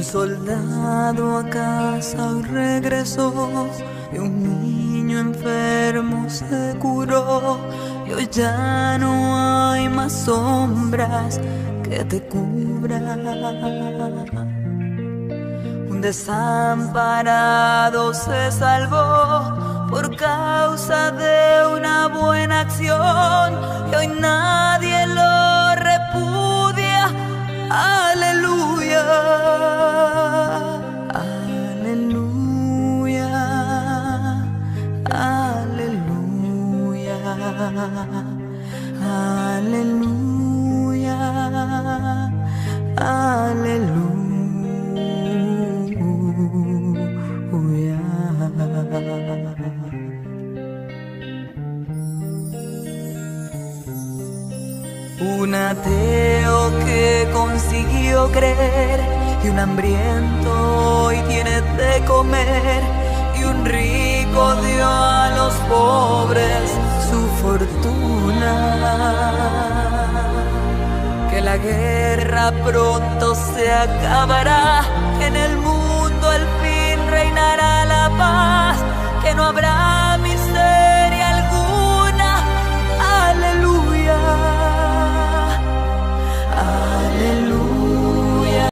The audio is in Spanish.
soldado a casa hoy regresó y un niño enfermo se curó y hoy ya no hay más sombras que te cubran. Un desamparado se salvó por causa de una buena acción y hoy nadie lo repudia. Aleluya, aleluya, aleluya, aleluya, aleluya. Un ateo que consiguió creer y un hambriento hoy tiene de comer y un rico dio a los pobres su fortuna. Que la guerra pronto se acabará, en el mundo al fin reinará la paz.